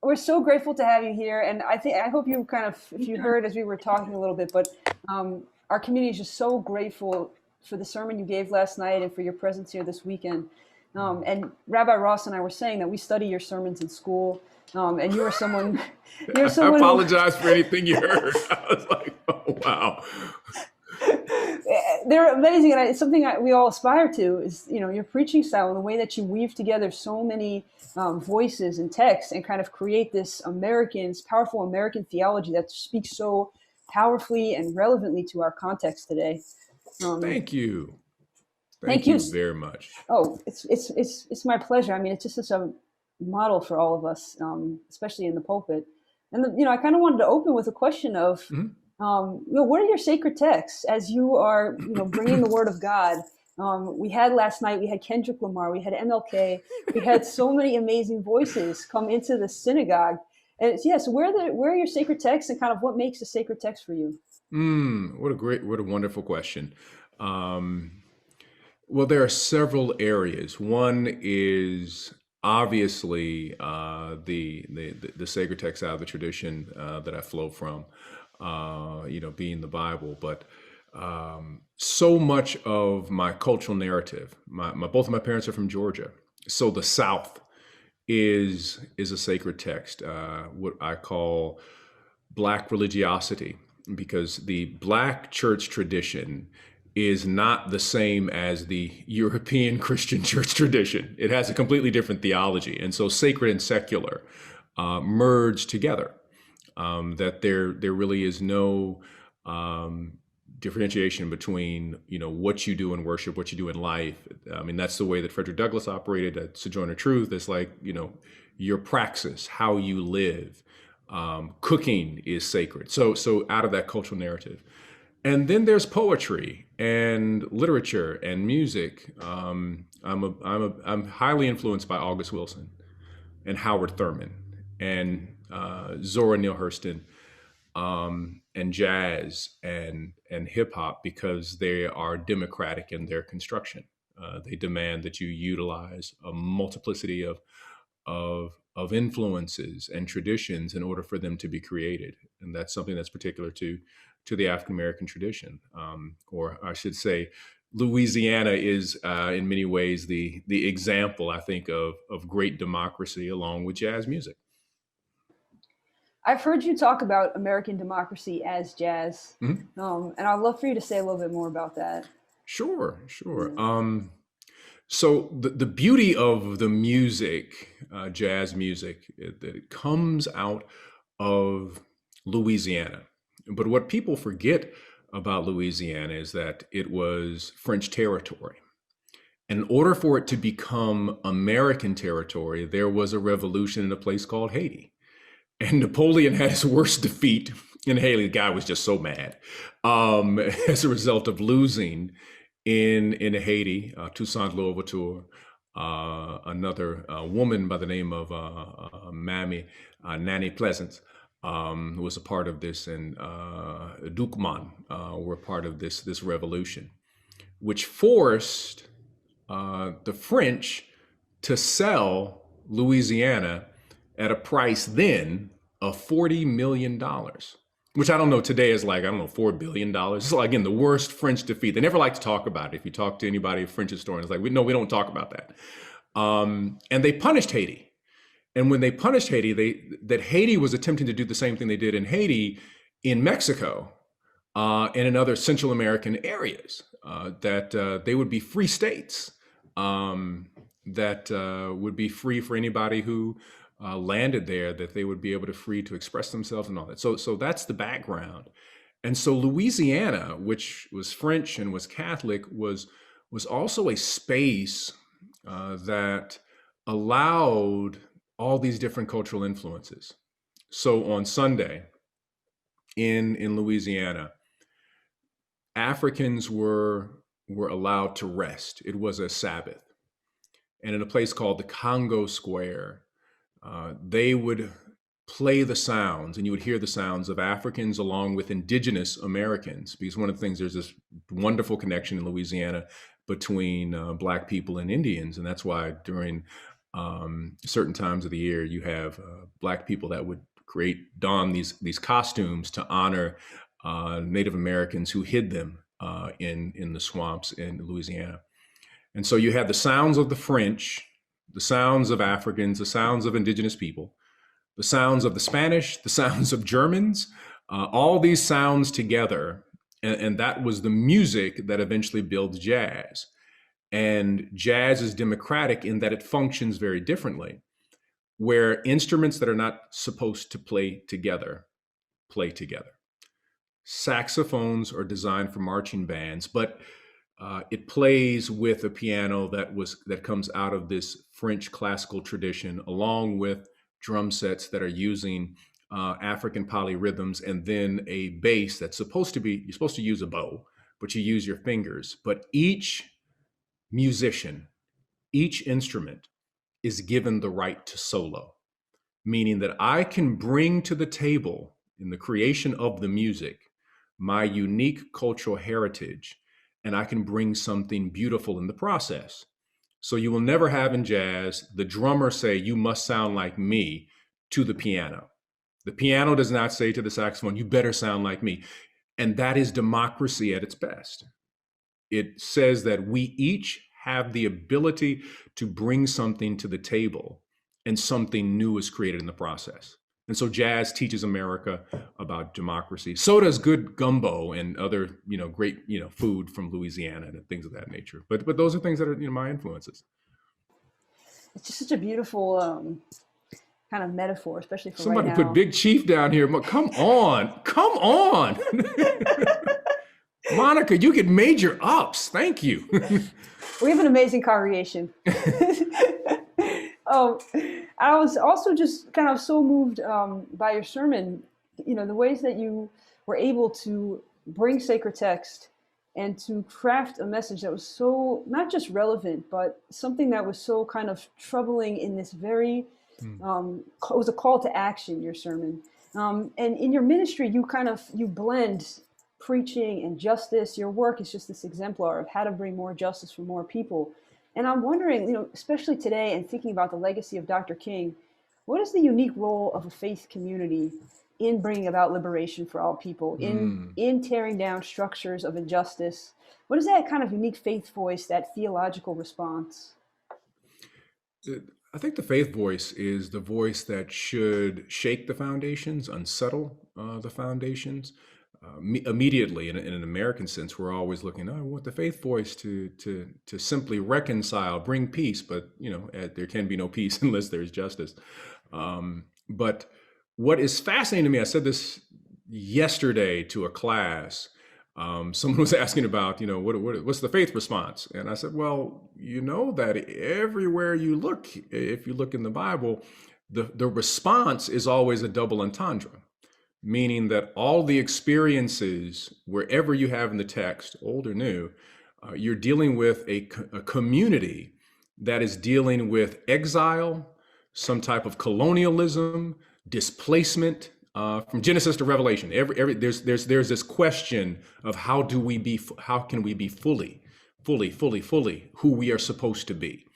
we're so grateful to have you here. And I hope you kind of, if you heard as we were talking a little bit, but our community is just so grateful for the sermon you gave last night and for your presence here this weekend. And Rabbi Ross and I were saying that we study your sermons in school. And you are someone, I apologize for anything you heard. I was like, oh, wow. They're amazing, and it's something we all aspire to. Is your preaching style and the way that you weave together so many voices and texts, and kind of create this powerful American theology that speaks so powerfully and relevantly to our context today. Thank you. Thank you very much. Oh, it's my pleasure. I mean, it's just such a model for all of us, especially in the pulpit. And I kind of wanted to open with a question of. Mm-hmm. What are your sacred texts as you are, bringing the Word of God? We had last night, we had Kendrick Lamar, we had MLK, we had so many amazing voices come into the synagogue. And so where are your sacred texts, and kind of what makes a sacred text for you? What a wonderful question. Well, there are several areas. One is obviously the sacred text out of the tradition that I flow from. Being the Bible, but so much of my cultural narrative, both of my parents are from Georgia, so the South is a sacred text, what I call Black religiosity, because the Black church tradition is not the same as the European Christian church tradition. It has a completely different theology, and so sacred and secular merge together. That there really is no differentiation between what you do in worship, what you do in life. I mean, that's the way that Frederick Douglass operated at Sojourner Truth. It's like your praxis, how you live. Cooking is sacred. So out of that cultural narrative, and then there's poetry and literature and music. I'm highly influenced by August Wilson and Howard Thurman and Zora Neale Hurston, and jazz and hip hop, because they are democratic in their construction. They demand that you utilize a multiplicity of influences and traditions in order for them to be created, and that's something that's particular to the African American tradition, or I should say, Louisiana is in many ways the example, I think, of great democracy along with jazz music. I've heard you talk about American democracy as jazz, and I'd love for you to say a little bit more about that. Sure. Yeah. So the beauty of the music, jazz music, that it comes out of Louisiana. But what people forget about Louisiana is that it was French territory. In order for it to become American territory, there was a revolution in a place called Haiti. And Napoleon had his worst defeat in Haiti. The guy was just so mad as a result of losing in Haiti. Toussaint Louverture, another woman by the name of Nanny Pleasance, who was a part of this, and Ducman were part of this revolution, which forced the French to sell Louisiana at a price then of $40 million, which I don't know today is like, $4 billion. It's like, again, the worst French defeat. They never like to talk about it. If you talk to anybody, French historians, like, we don't talk about that. And they punished Haiti. And when they punished Haiti, that Haiti was attempting to do the same thing they did in Haiti, in Mexico, and in other Central American areas, that they would be free states, that would be free for anybody who landed there, that they would be able to free to express themselves and all that. So that's the background. And so Louisiana, which was French and was Catholic, was also a space that allowed all these different cultural influences. So on Sunday in Louisiana, Africans were allowed to rest. It was a Sabbath. And in a place called the Congo Square, they would play the sounds, and you would hear the sounds of Africans along with indigenous Americans, because one of the things, there's this wonderful connection in Louisiana between Black people and Indians. And that's why during Certain times of the year, you have Black people that would don these costumes to honor Native Americans who hid them in the swamps in Louisiana. And so you have the sounds of the French, the sounds of Africans, the sounds of indigenous people, the sounds of the Spanish, the sounds of Germans, all these sounds together. And that was the music that eventually built jazz. And jazz is democratic in that it functions very differently, where instruments that are not supposed to play together play together. Saxophones are designed for marching bands, but it plays with a piano that comes out of this French classical tradition, along with drum sets that are using African polyrhythms, and then a bass that's you're supposed to use a bow, but you use your fingers. But each musician, each instrument is given the right to solo, meaning that I can bring to the table in the creation of the music my unique cultural heritage, and I can bring something beautiful in the process. So you will never have in jazz the drummer say, "You must sound like me," to the piano. The piano does not say to the saxophone, "You better sound like me." And that is democracy at its best. It says that we each have the ability to bring something to the table, and something new is created in the process. And so jazz teaches America about democracy. So does good gumbo and other, great, food from Louisiana and things of that nature. But those are things that are, my influences. It's just such a beautiful kind of metaphor, especially for Somebody right now. Put Big Chief down here. Come on. Monica, you get major ups. Thank you. We have an amazing congregation. I was also just kind of so moved by your sermon, the ways that you were able to bring sacred text and to craft a message that was so not just relevant, but something that was so kind of troubling in this very, it was a call to action, your sermon. And in your ministry, you blend preaching and justice. Your work is just this exemplar of how to bring more justice for more people. And I'm wondering, especially today and thinking about the legacy of Dr. King, what is the unique role of a faith community in bringing about liberation for all people, in tearing down structures of injustice? What is that kind of unique faith voice, that theological response? I think the faith voice is the voice that should shake the foundations, unsettle the foundations. Immediately, in an American sense, we're always looking, I want the faith voice to simply reconcile, bring peace, but there can be no peace unless there's justice. But what is fascinating to me, I said this yesterday to a class. Someone was asking about, what's the faith response? And I said, well, that everywhere you look, if you look in the Bible, the response is always a double entendre. Meaning that all the experiences, wherever you have in the text, old or new, you're dealing with a community that is dealing with exile, some type of colonialism, displacement, from Genesis to Revelation. There's this question of how can we be fully who we are supposed to be,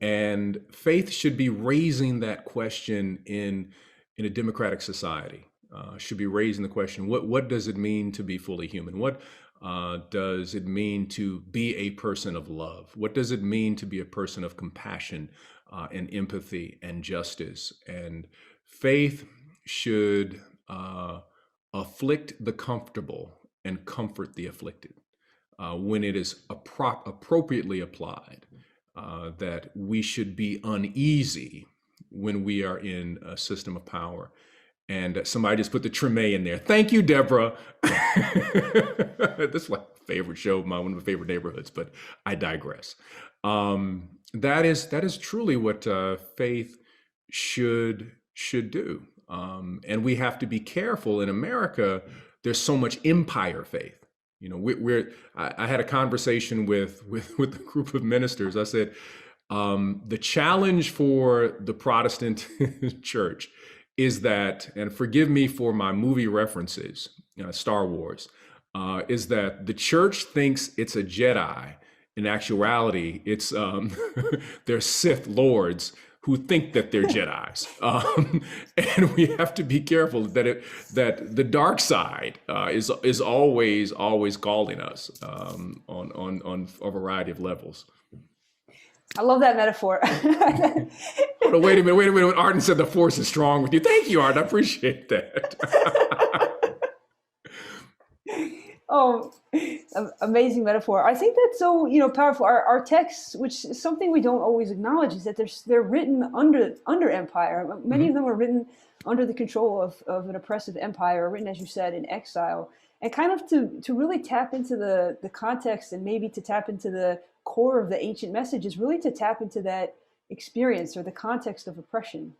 and faith should be raising that question in a democratic society. Should be raising the question, what does it mean to be fully human? What does it mean to be a person of love? What does it mean to be a person of compassion and empathy and justice? And faith should afflict the comfortable and comfort the afflicted when it is appropriately applied. That we should be uneasy when we are in a system of power. And somebody just put the Treme in there. Thank you, Deborah. This is my favorite show, one of my favorite neighborhoods, but I digress. That is truly what faith should do. And we have to be careful. In America, there's so much empire faith. I had a conversation with a group of ministers. I said, the challenge for the Protestant church is that, and forgive me for my movie references, Star Wars, is that the church thinks it's a Jedi in actuality, it's they're Sith lords who think that they're Jedis, and we have to be careful that the dark side is always calling us on a variety of levels. I love that metaphor. Oh, no, wait a minute. Arden said the force is strong with you. Thank you, Arden. I appreciate that. Oh, amazing metaphor. I think that's so, powerful. Our texts, which is something we don't always acknowledge, is that they're written under empire. Many of them are written under the control of an oppressive empire, or written, as you said, in exile. And kind of to really tap into the context, and maybe to tap into the core of the ancient message, is really to tap into that experience or the context of oppression.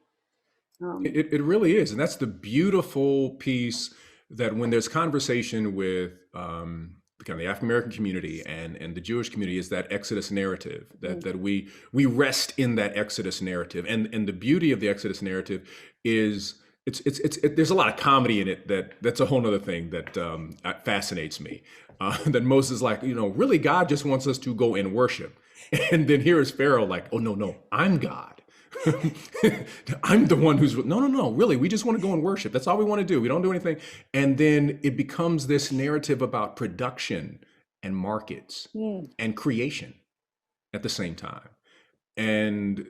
It really is. And that's the beautiful piece, that when there's conversation with kind of the African American community and the Jewish community, is that Exodus narrative, that we rest in that Exodus narrative. And the beauty of the Exodus narrative is there's a lot of comedy in it that's a whole nother thing that fascinates me. That Moses is like, really God just wants us to go and worship. And then here is Pharaoh like, oh, no, I'm God. I'm the one who's no, really, we just want to go and worship. That's all we want to do. We don't do anything. And then it becomes this narrative about production and markets and creation at the same time. And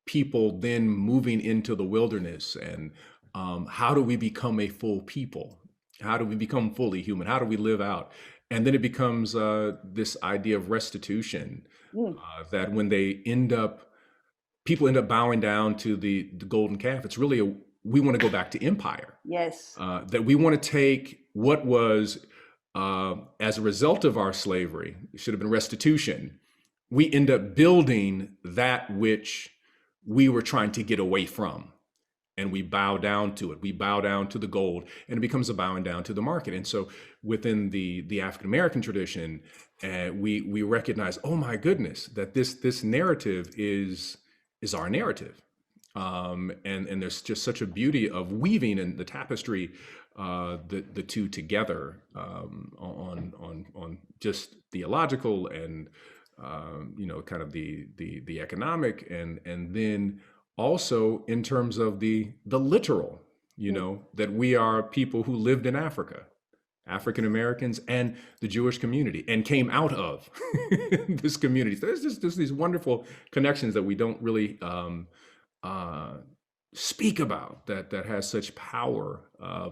people then moving into the wilderness, and how do we become a full people? How do we become fully human? How do we live out? And then it becomes this idea of restitution, that when people end up bowing down to the golden calf, it's really we want to go back to empire. Yes. That we want to take what was, as a result of our slavery, it should have been restitution. We end up building that which we were trying to get away from. And we bow down to it. We bow down to the gold, and it becomes a bowing down to the market. And so within the African American tradition, we recognize, oh my goodness, that this narrative is our narrative. And there's just such a beauty of weaving in the tapestry, the two together, on just theological and kind of the economic, and then also in terms of the literal, that we are people who lived in Africa, African Americans and the Jewish community, and came out of this community. So there's just these wonderful connections that we don't really speak about, that has such power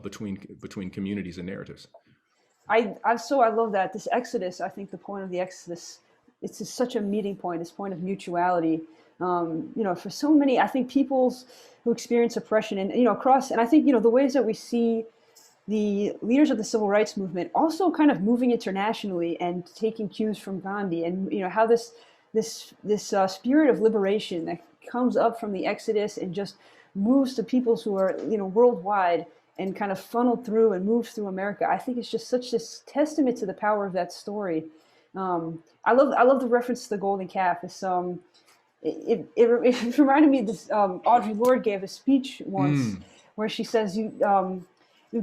between communities and narratives. I love that. This Exodus, I think the point of the Exodus, it's just such a meeting point, this point of mutuality. For so many, I think, peoples who experience oppression and, across, and I think, the ways that we see the leaders of the civil rights movement also kind of moving internationally and taking cues from Gandhi, and, how this spirit of liberation that comes up from the Exodus and just moves to peoples who are, worldwide, and kind of funneled through and moves through America. I think it's just such this testament to the power of that story. I love the reference to the golden calf. It's, it reminded me of this. Audre Lorde gave a speech once where she says, you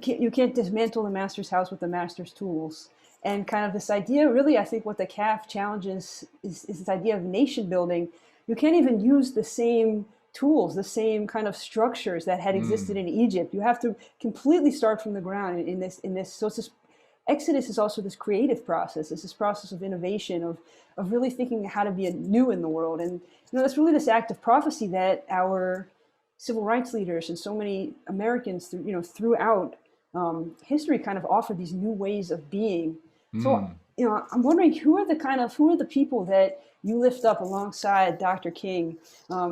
can't dismantle the master's house with the master's tools. And kind of this idea, really, I think what the calf challenges is this idea of nation building. You can't even use the same tools, the same kind of structures that had existed in Egypt. You have to completely start from the ground in this. So it's this Exodus is also this creative process. It's this process of innovation, of really thinking how to be new in the world. And that's really this act of prophecy that our civil rights leaders and so many Americans throughout history kind of offer these new ways of being. So I'm wondering, who are the people that you lift up alongside Dr. King,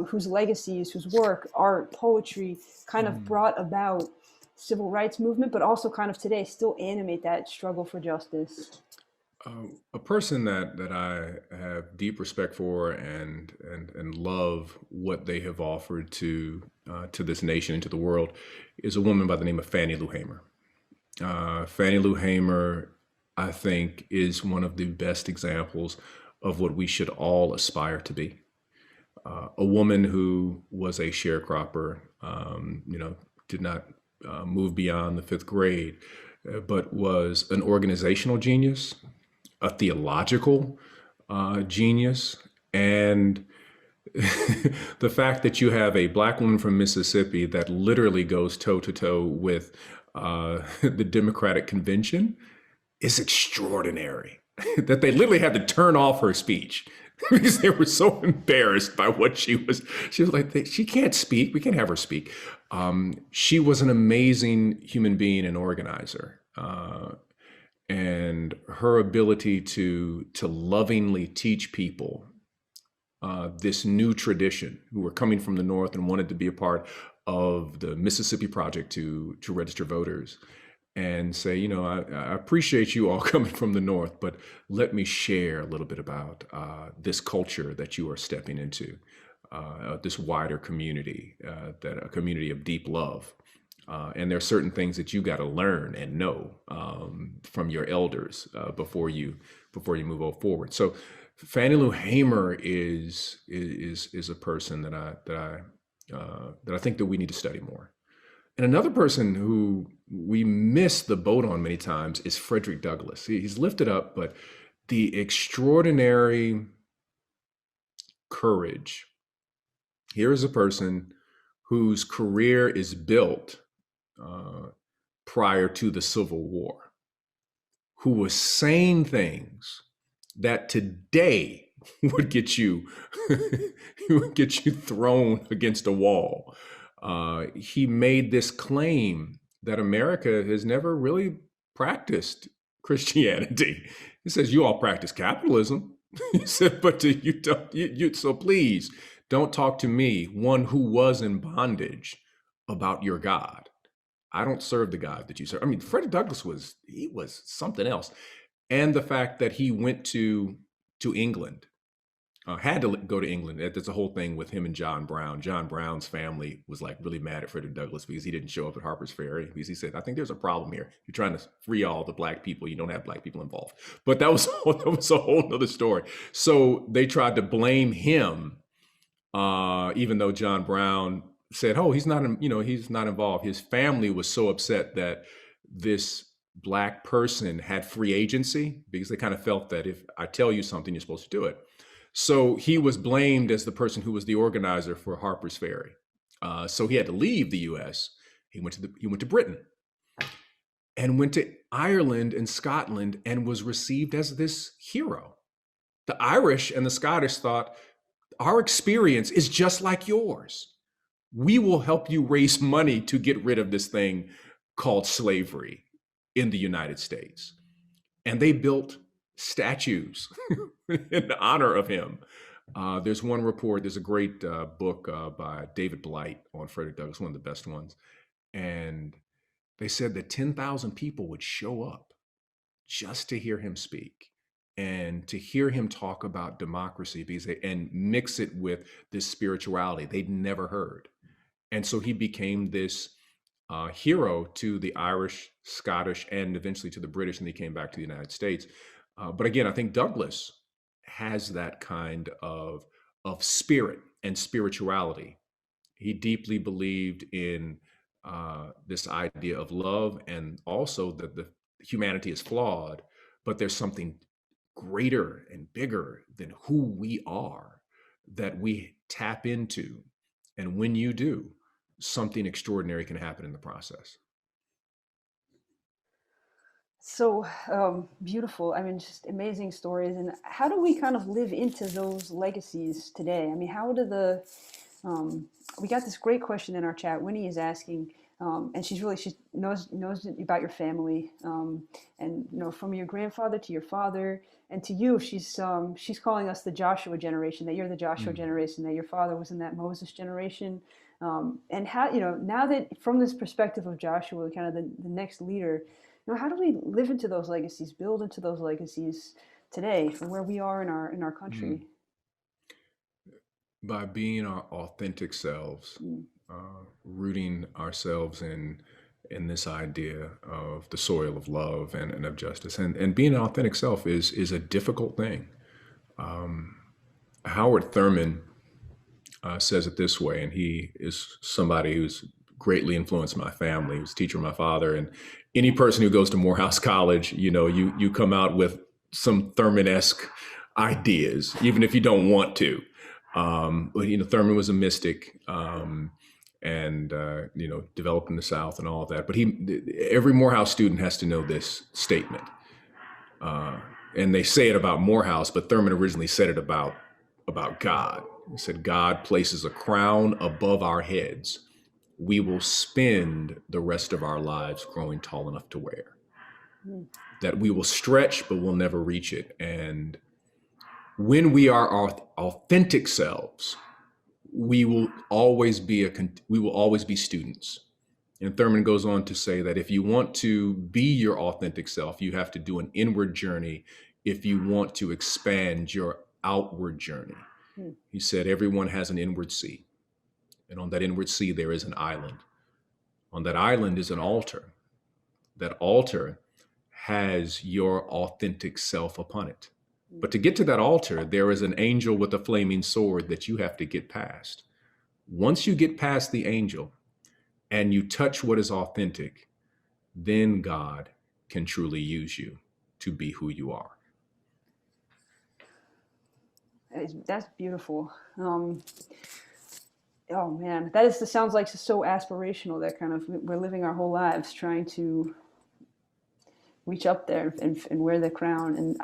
whose legacies, whose work, art, poetry kind of brought about civil rights movement, but also kind of today still animate that struggle for justice? A person that I have deep respect for and love what they have offered to this nation and to the world is a woman by the name of Fannie Lou Hamer. Fannie Lou Hamer, I think, is one of the best examples of what we should all aspire to be. A woman who was a sharecropper, did not move beyond the 5th grade, but was an organizational genius, a theological genius. And the fact that you have a black woman from Mississippi that literally goes toe to toe with the Democratic convention is extraordinary. That they literally had to turn off her speech because they were so embarrassed by what she was. She was like, she can't speak. We can't have her speak. She was an amazing human being and organizer. And her ability to lovingly teach people this new tradition who were coming from the North and wanted to be a part of the Mississippi Project to register voters, and say, you know, I appreciate you all coming from the North, but let me share a little bit about this culture that you are stepping into, this wider community, that a community of deep love. And there are certain things that you got to learn and know from your elders before you move forward. So Fannie Lou Hamer is a person that I think that we need to study more. And another person who we miss the boat on many times is Frederick Douglass. He's lifted up, but the extraordinary courage. Here is a person whose career is built prior to the Civil War, who was saying things that today would get you thrown against a wall. He made this claim that America has never really practiced Christianity. He says, you all practice capitalism. He said, but you don't, so please don't talk to me, one who was in bondage, about your God. I don't serve the God that you serve. I mean, Frederick Douglass was something else. And the fact that he went to England, had to go to England. There's a whole thing with him and John Brown. John Brown's family was like really mad at Frederick Douglass because he didn't show up at Harper's Ferry, because he said, I think there's a problem here. You're trying to free all the black people. You don't have black people involved. But that was a whole other story. So they tried to blame him, even though John Brown said, oh, he's not involved. His family was so upset that this black person had free agency, because they kind of felt that if I tell you something, you're supposed to do it. So he was blamed as the person who was the organizer for Harper's Ferry. So he had to leave the U.S. He went to Britain, and went to Ireland and Scotland, and was received as this hero. The Irish and the Scottish thought, our experience is just like yours. We will help you raise money to get rid of this thing called slavery in the United States. And they built statues in honor of him. There's one report, there's a great book by David Blight on Frederick Douglass, one of the best ones. And they said that 10,000 people would show up just to hear him speak and to hear him talk about democracy, and mix it with this spirituality they'd never heard. And so he became this hero to the Irish, Scottish, and eventually to the British, and he came back to the United States. But again, I think Douglass has that kind of spirit and spirituality. He deeply believed in this idea of love, and also that the humanity is flawed, but there's something greater and bigger than who we are that we tap into. And when you do, something extraordinary can happen in the process. So beautiful. I mean, just amazing stories. And how do we kind of live into those legacies today? I mean, how do we got this great question in our chat. Winnie is asking, and she knows about your family, and from your grandfather to your father and to you. She's calling us the Joshua generation. That you're the Joshua generation. That your father was in that Moses generation. And how now that from this perspective of Joshua, kind of the next leader, how do we live into those legacies, build into those legacies today, from where we are in our country? By being our authentic selves, rooting ourselves in this idea of the soil of love and of justice, and being an authentic self is a difficult thing. Howard Thurman says it this way, and he is somebody who's greatly influenced my family. He was a teacher of my father, and any person who goes to Morehouse College, you come out with some Thurman-esque ideas, even if you don't want to. But, Thurman was a mystic, and developed in the South and all of that. But every Morehouse student has to know this statement. And they say it about Morehouse, but Thurman originally said it about God. He said, God places a crown above our heads. We will spend the rest of our lives growing tall enough to wear. That we will stretch, but we'll never reach it. And when we are our authentic selves, we will always be students. And Thurman goes on to say that if you want to be your authentic self, you have to do an inward journey if you want to expand your outward journey. He said, everyone has an inward sea. And on that inward sea, there is an island. On that island is an altar. That altar has your authentic self upon it. But to get to that altar, there is an angel with a flaming sword that you have to get past. Once you get past the angel and you touch what is authentic, then God can truly use you to be who you are. That's beautiful. Oh man, that sounds like so aspirational. That kind of, we're living our whole lives trying to reach up there and wear the crown. And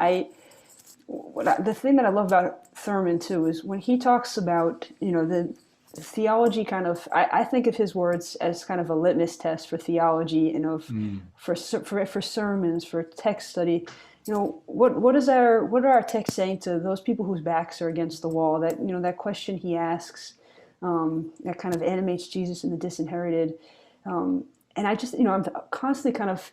the thing that I love about Thurman too is when he talks about, the theology kind of, I think of his words as kind of a litmus test for theology and for sermons, for text study. What are our texts saying to those people whose backs are against the wall? That, that question he asks, that kind of animates Jesus and the disinherited. And I just, I'm constantly kind of,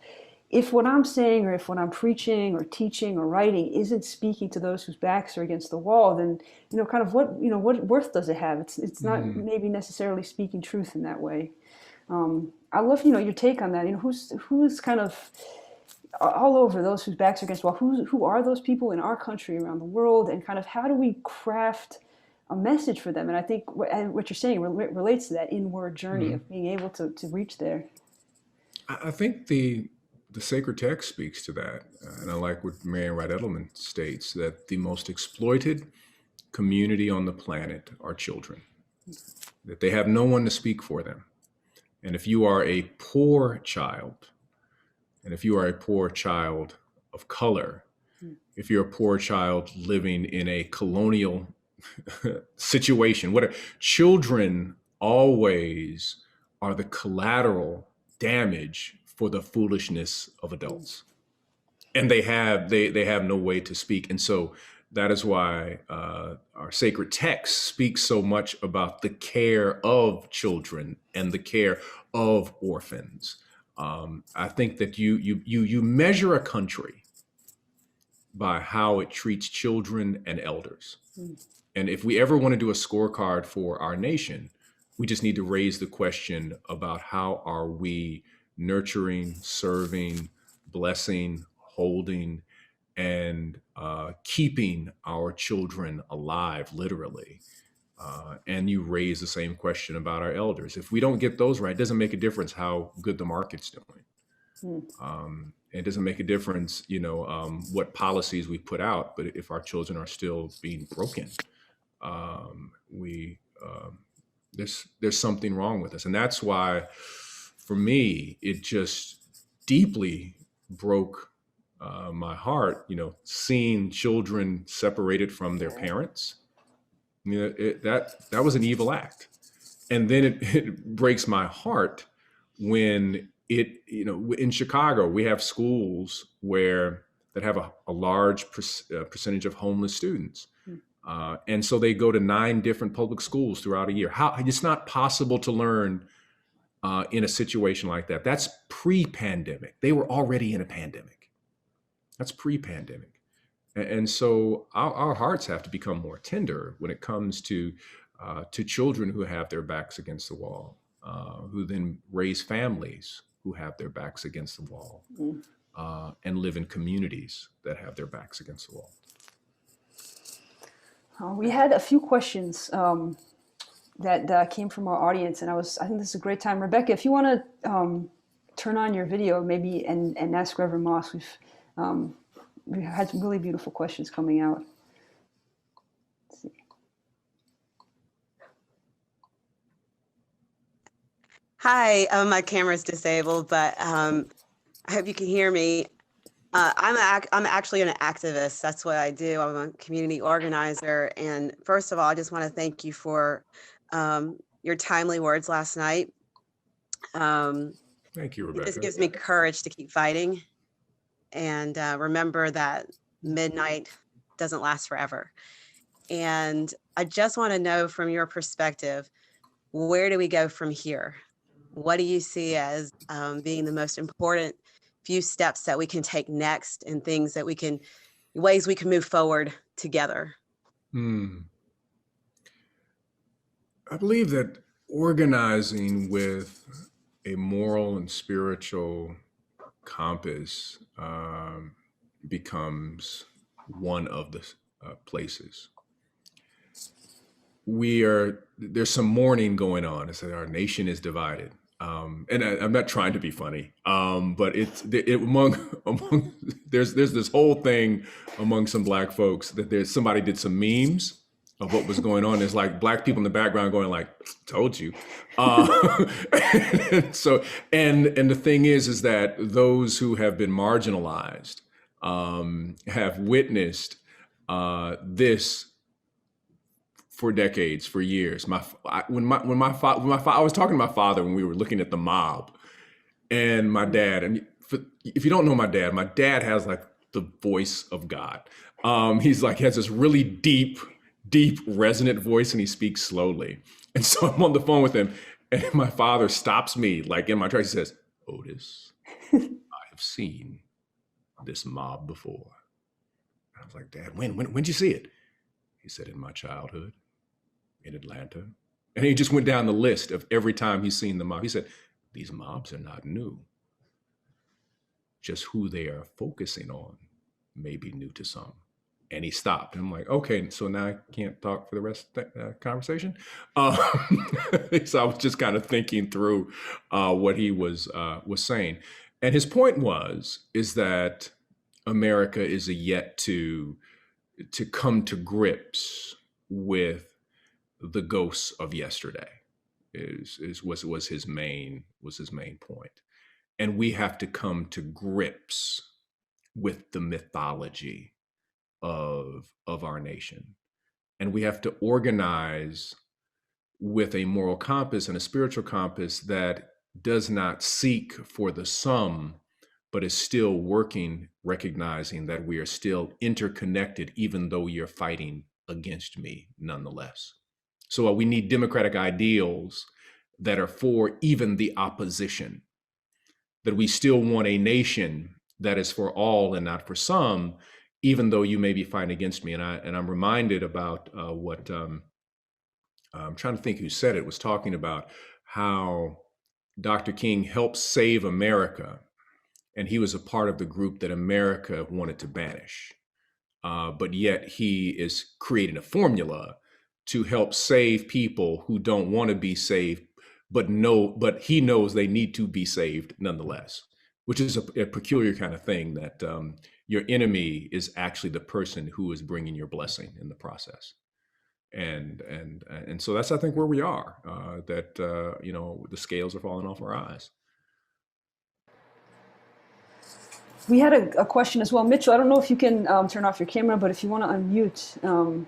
if what I'm saying or if what I'm preaching or teaching or writing isn't speaking to those whose backs are against the wall, then, kind of what worth does it have? It's not maybe necessarily speaking truth in that way. I love, your take on that. Who's kind of all over those whose backs are against the wall? Who are those people in our country, around the world, and kind of how do we craft a message for them? And I think what you're saying relates to that inward journey of being able to reach there. I think the sacred text speaks to that. And I like what Marian Wright Edelman states, that the most exploited community on the planet are children, that they have no one to speak for them. And if you are a poor child, and if you are a poor child of color, if you're a poor child living in a colonial situation, children always are the collateral damage for the foolishness of adults, and they have no way to speak. And so that is why our sacred text speaks so much about the care of children and the care of orphans. I think that you measure a country by how it treats children and elders. And if we ever want to do a scorecard for our nation, we just need to raise the question about how are we nurturing, serving, blessing, holding, and keeping our children alive, literally. And you raise the same question about our elders. If we don't get those right, it doesn't make a difference how good the market's doing. It doesn't make a difference, what policies we put out, but if our children are still being broken, there's something wrong with us. And that's why, for me, it just deeply broke my heart, seeing children separated from their parents. That was an evil act. And then it breaks my heart when in Chicago, we have schools that have a large percentage of homeless students. And so they go to 9 different public schools throughout a year. It's not possible to learn in a situation like that. That's pre-pandemic. They were already in a pandemic. That's pre-pandemic. And so our hearts have to become more tender when it comes to children who have their backs against the wall, who then raise families who have their backs against the wall, and live in communities that have their backs against the wall. We had a few questions that came from our audience, and I think this is a great time. Rebecca, if you want to turn on your video maybe and ask Reverend Moss, we've had some really beautiful questions coming out. Hi, my camera's disabled, but I hope you can hear me. I'm actually an activist. That's what I do. I'm a community organizer. And first of all, I just want to thank you for your timely words last night. Thank you, It just Rebecca. gives me courage to keep fighting. And remember that midnight doesn't last forever. And I just want to know from your perspective, where do we go from here? What do you see as being the most important few steps that we can take next, and things that ways we can move forward together? I believe that organizing with a moral and spiritual compass becomes one of the places. There's some mourning going on. It's that our nation is divided. And I'm not trying to be funny, but among there's this whole thing among some Black folks that somebody did some memes of what was going on. There's like Black people in the background going like, "Told you." And the thing is that those who have been marginalized have witnessed this for decades, for years. I was talking to my father when we were looking at the mob, and my dad. And if you don't know my dad has like the voice of God. He has this really deep, resonant voice, and he speaks slowly. And so I'm on the phone with him, and my father stops me, like in my tracks. He says, "Otis, I have seen this mob before." I was like, "Dad, when'd you see it?" He said, "In my childhood, in Atlanta." And he just went down the list of every time he's seen the mob. He said, "These mobs are not new. Just who they are focusing on may be new to some." And he stopped. And I'm like, okay, so now I can't talk for the rest of the conversation. So I was just kind of thinking through what he was saying. And his point is that America is yet to come to grips with the ghosts of yesterday. Was his main point. And we have to come to grips with the mythology of our nation. And we have to organize with a moral compass and a spiritual compass that does not seek for the sum, but is still working, recognizing that we are still interconnected, even though you're fighting against me nonetheless. So we need democratic ideals that are for even the opposition, that we still want a nation that is for all and not for some, even though you may be fighting against me. And I'm reminded about what I'm trying to think who said it, was talking about how Dr. King helped save America, and he was a part of the group that America wanted to banish. But yet he is creating a formula to help save people who don't want to be saved, but he knows they need to be saved nonetheless, which is a peculiar kind of thing, that your enemy is actually the person who is bringing your blessing in the process. And so that's, I think, where we are, that the scales are falling off our eyes. We had a question as well. Mitchell, I don't know if you can turn off your camera, but if you want to unmute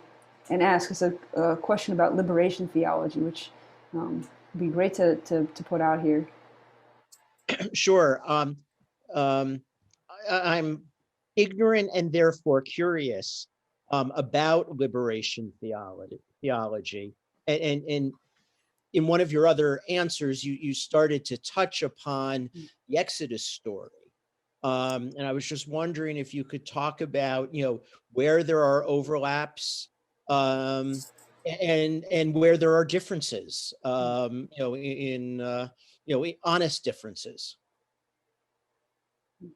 and ask us a question about liberation theology, which would be great to put out here. Sure. I'm ignorant and therefore curious about liberation theology. And in one of your other answers, you started to touch upon the Exodus story. And I was just wondering if you could talk about, where there are overlaps and where there are differences, in honest differences.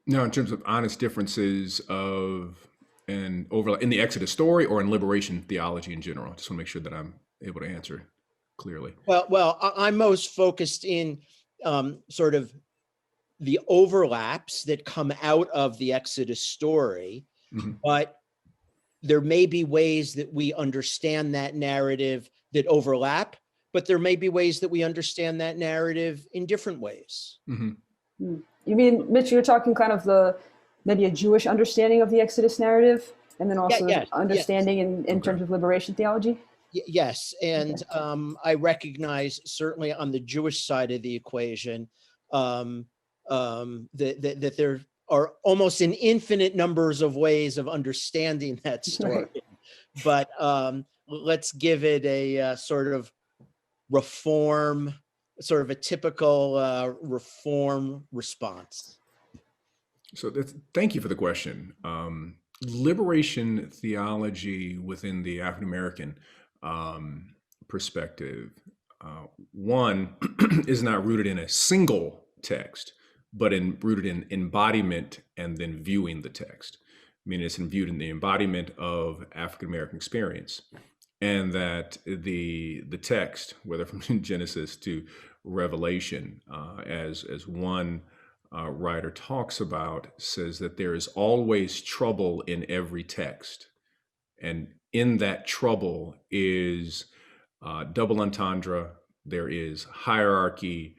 No, in terms of honest differences and overlap in the Exodus story, or in liberation theology in general? Just want to make sure that I'm able to answer clearly. Well, I'm most focused in sort of the overlaps that come out of the Exodus story, but there may be ways that we understand that narrative that overlap, but there may be ways that we understand that narrative in different ways. Mm-hmm. You mean, Mitch, you're talking kind of maybe a Jewish understanding of the Exodus narrative, and then also Yes. understanding in terms of liberation theology? Yes, and I recognize certainly on the Jewish side of the equation that there are almost an infinite numbers of ways of understanding that story. Right. But let's give it a sort of reform, sort of a typical reform response. So thank you for the question. Liberation theology within the African American perspective, one is not rooted in a single text, but rooted in embodiment and then viewing the text. I mean, it's viewed in the embodiment of African American experience, and that the text, whether from Genesis to Revelation, as one writer talks about, says that there is always trouble in every text, and in that trouble is double entendre, there is hierarchy,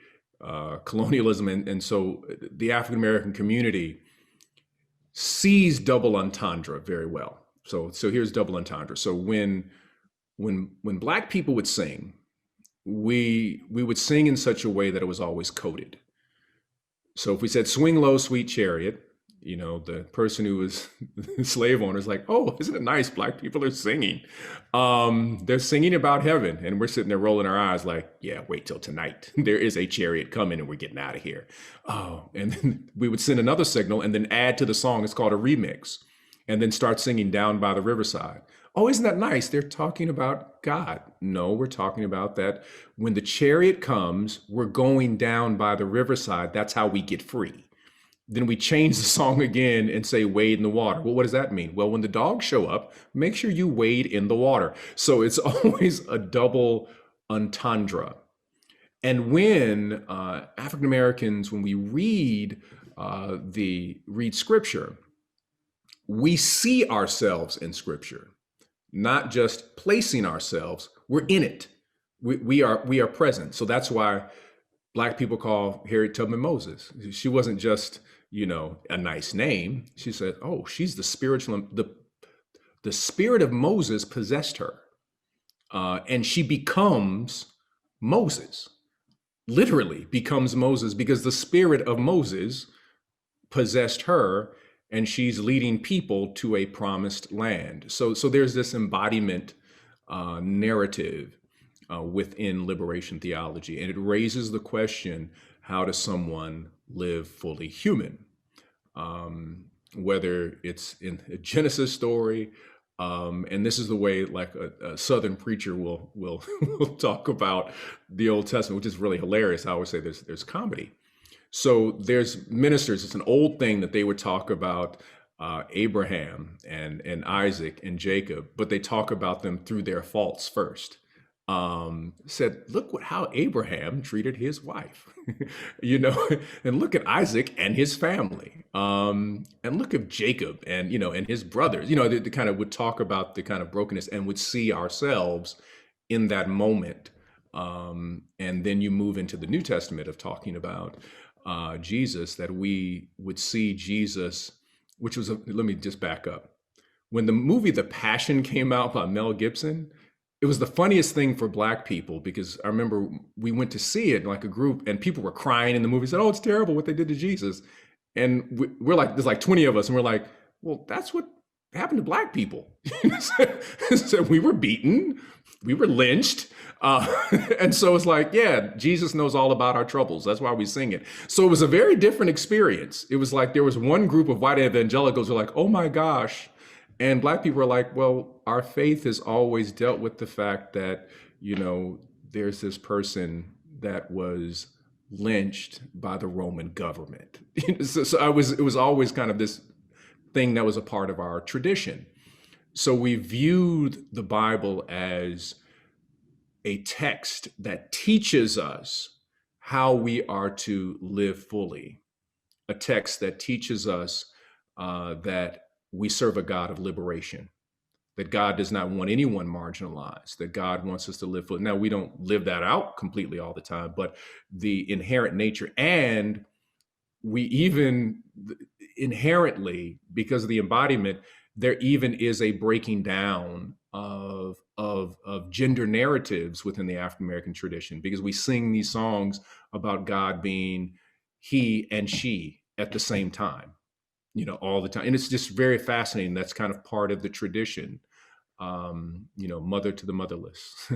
colonialism, and so the African American community sees double entendre very well. So here's double entendre. So when Black people would sing, we would sing in such a way that it was always coded. So if we said "Swing Low, Sweet Chariot," you know, the person who was the slave owner is like, "Oh, isn't it nice? Black people are singing. They're singing about heaven," and we're sitting there rolling our eyes like, "Yeah, wait till tonight. There is a chariot coming, and we're getting out of here." Oh, and then we would send another signal and then add to the song. It's called a remix, and then start singing "Down by the Riverside." Oh, isn't that nice? They're talking about God. No, we're talking about that when the chariot comes, we're going down by the riverside. That's how we get free. Then we change the song again and say, wade in the water. Well, what does that mean? Well, when the dogs show up, make sure you wade in the water. So it's always a double entendre. And when African Americans, when we read Scripture, we see ourselves in Scripture, not just placing ourselves. We're in it. We are present. So that's why Black people call Harriet Tubman Moses. She wasn't just, you know, a nice name. She said, "Oh, she's the spiritual. The spirit of Moses possessed her, and she becomes Moses. Literally becomes Moses because the spirit of Moses possessed her, and she's leading people to a promised land." So there's this embodiment narrative within liberation theology, and it raises the question: how does someone live fully human? Whether it's in a Genesis story, and this is the way like a Southern preacher will talk about the Old Testament, which is really hilarious. I always say there's comedy. So there's ministers. It's an old thing that they would talk about Abraham and Isaac and Jacob, but they talk about them through their faults first. Said, look how Abraham treated his wife, you know, and look at Isaac and his family, and look at Jacob and, you know, and his brothers, you know, they kind of would talk about the kind of brokenness and would see ourselves in that moment. And then you move into the New Testament of talking about Jesus, that we would see Jesus, which was, let me just back up. When the movie The Passion came out by Mel Gibson, it was the funniest thing for Black people, because I remember we went to see it like a group and people were crying in the movie, said, "Oh, it's terrible what they did to Jesus." And we're like, there's like 20 of us, and we're like, well, that's what happened to Black people. So we were beaten, we were lynched. And so it's like, yeah, Jesus knows all about our troubles. That's why we sing it. So it was a very different experience. It was like there was one group of white evangelicals who were like, oh my gosh. And Black people are like, well, our faith has always dealt with the fact that, you know, there's this person that was lynched by the Roman government. So it was always kind of this thing that was a part of our tradition. So we viewed the Bible as a text that teaches us how we are to live fully, a text that teaches us that we serve a God of liberation, that God does not want anyone marginalized, that God wants us to live fully. Now, we don't live that out completely all the time, but the inherent nature, and we even inherently, because of the embodiment, there even is a breaking down of gender narratives within the African American tradition, because we sing these songs about God being he and she at the same time, all the time. And it's just very fascinating. That's kind of part of the tradition. Mother to the motherless,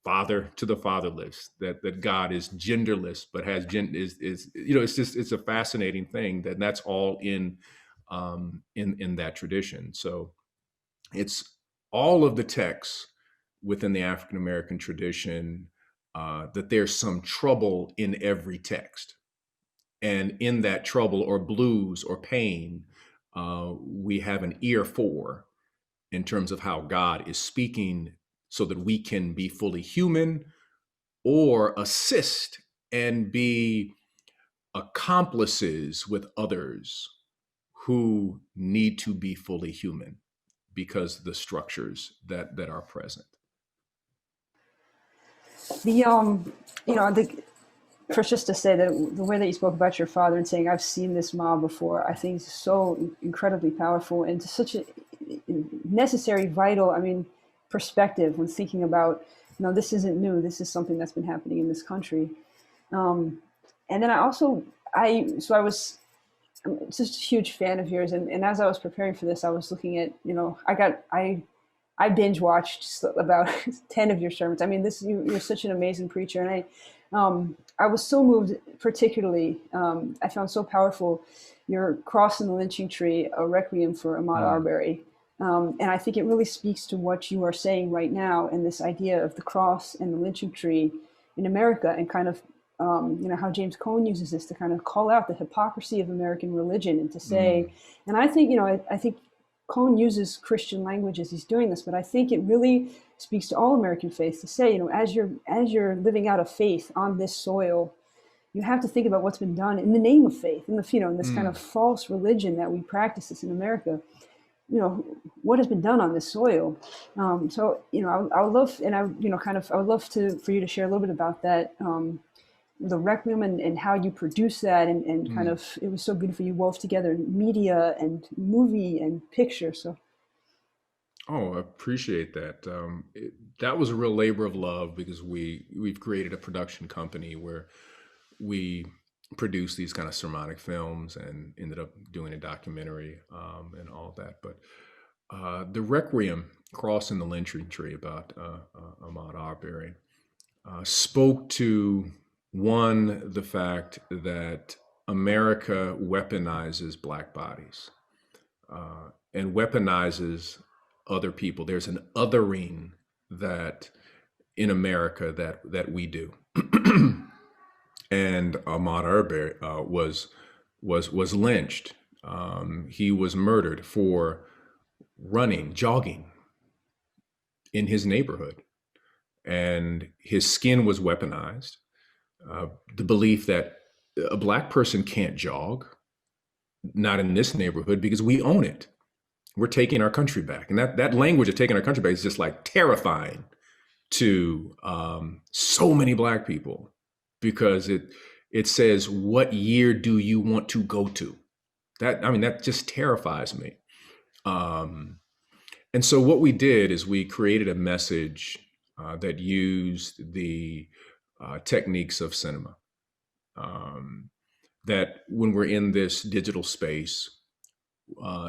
father to the fatherless, that God is genderless, but has it's a fascinating thing that's all in that tradition. So it's all of the texts within the African American tradition, that there's some trouble in every text. And in that trouble or blues or pain, we have an ear for, in terms of how God is speaking so that we can be fully human, or assist and be accomplices with others who need to be fully human because of the structures that are present. First, just to say that the way that you spoke about your father and saying, I've seen this mob before, I think is so incredibly powerful and such a necessary, vital, perspective when thinking about, this isn't new. This is something that's been happening in this country. And then I'm just a huge fan of yours. And as I was preparing for this, I was looking at, I binge watched about 10 of your sermons. You're such an amazing preacher. And I was so moved, particularly, I found so powerful your Cross and the Lynching Tree, a requiem for Ahmaud Arbery. And I think it really speaks to what you are saying right now, and this idea of the cross and the lynching tree in America, and kind of, how James Cone uses this to kind of call out the hypocrisy of American religion, and to say, and I think, I think Cone uses Christian language as he's doing this, but I think it really speaks to all American faith to say, as you're living out a faith on this soil, you have to think about what's been done in the name of faith, in this kind of false religion that we practice this in America. What has been done on this soil. So, I would love, and I would love for you to share a little bit about that, the Requiem and how you produce that, and kind of, it was so beautiful. You wove together media and movie and picture. So. Oh, I appreciate that. That was a real labor of love, because we've created a production company where we produced these kind of sermonic films and ended up doing a documentary and all that. But the Requiem, Cross and the Lynching Tree, about Ahmaud Arbery, spoke to, one, the fact that America weaponizes Black bodies and weaponizes other people. There's an othering that in America that we do. And Ahmaud Arbery was lynched. He was murdered for jogging in his neighborhood, and his skin was weaponized. The belief that a Black person can't jog, not in this neighborhood, because we own it. We're taking our country back, and that language of taking our country back is just like terrifying to so many Black people, because it says, what year do you want to go to? That just terrifies me. And so what we did is we created a message that used the techniques of cinema. That when we're in this digital space,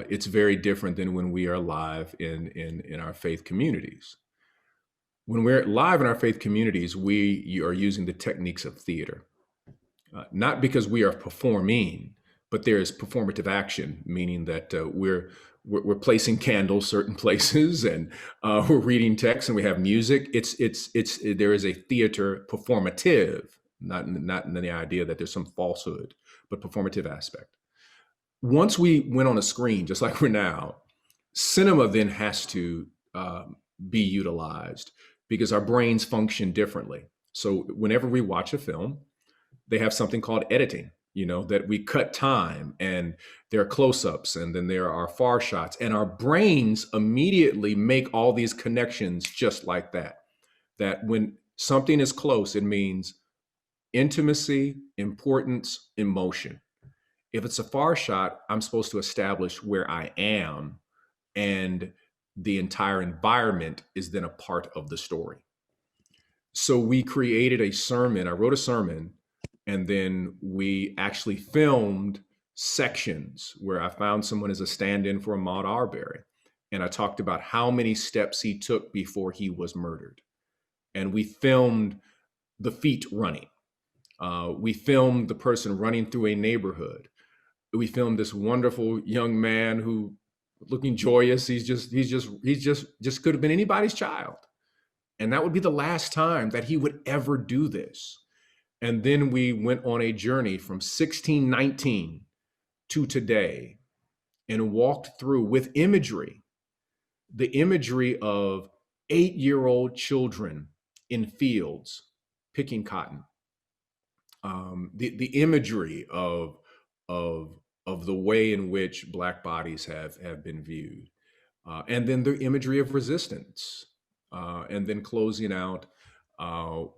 it's very different than when we are live in our faith communities. When we're live in our faith communities, we are using the techniques of theater, not because we are performing, but there is performative action, meaning that we're placing candles certain places, and we're reading text, and we have music. There is a theater performative, not in the idea that there's some falsehood, but performative aspect. Once we went on a screen, just like we're now, cinema then has to be utilized, because our brains function differently. So whenever we watch a film, they have something called editing. that we cut time, and there are close-ups, and then there are far shots, and our brains immediately make all these connections just like that. That when something is close, it means intimacy, importance, emotion. If it's a far shot, I'm supposed to establish where I am, and the entire environment is then a part of the story. So we created a sermon. I wrote a sermon, and then we actually filmed sections where I found someone as a stand-in for Ahmaud Arbery. And I talked about how many steps he took before he was murdered. And we filmed the feet running. We filmed the person running through a neighborhood. We filmed this wonderful young man who looking joyous. He's just could have been anybody's child. And that would be the last time that he would ever do this. And then we went on a journey from 1619 to today and walked through with imagery, the imagery of 8-year-old children in fields picking cotton, the imagery of the way in which Black bodies have been viewed, and then the imagery of resistance, and then closing out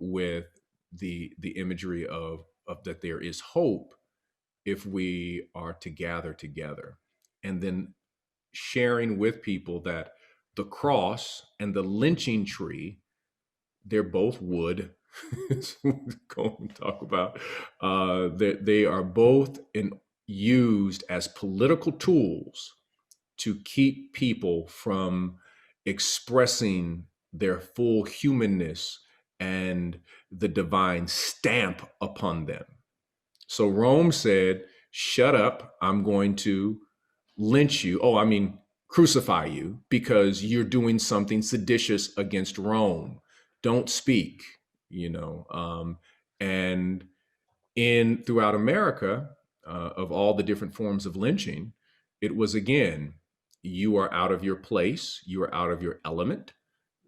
with the imagery of that there is hope if we are to gather together, and then sharing with people that the cross and the lynching tree, they're both wood. Go and talk about that they are both used as political tools to keep people from expressing their full humanness and the divine stamp upon them. So Rome said, shut up, I'm going to lynch you. Crucify you because you're doing something seditious against Rome. Don't speak, and throughout America, of all the different forms of lynching, it was again, you are out of your place, you are out of your element.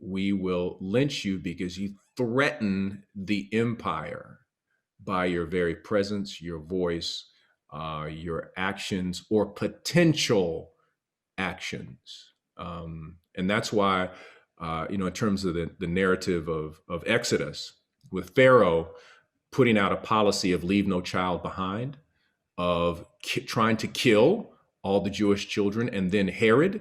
We will lynch you because you threaten the empire by your very presence, your voice, your actions, or potential actions. And that's why, in terms of the narrative of Exodus, with Pharaoh putting out a policy of leave no child behind, of trying to kill all the Jewish children, and then Herod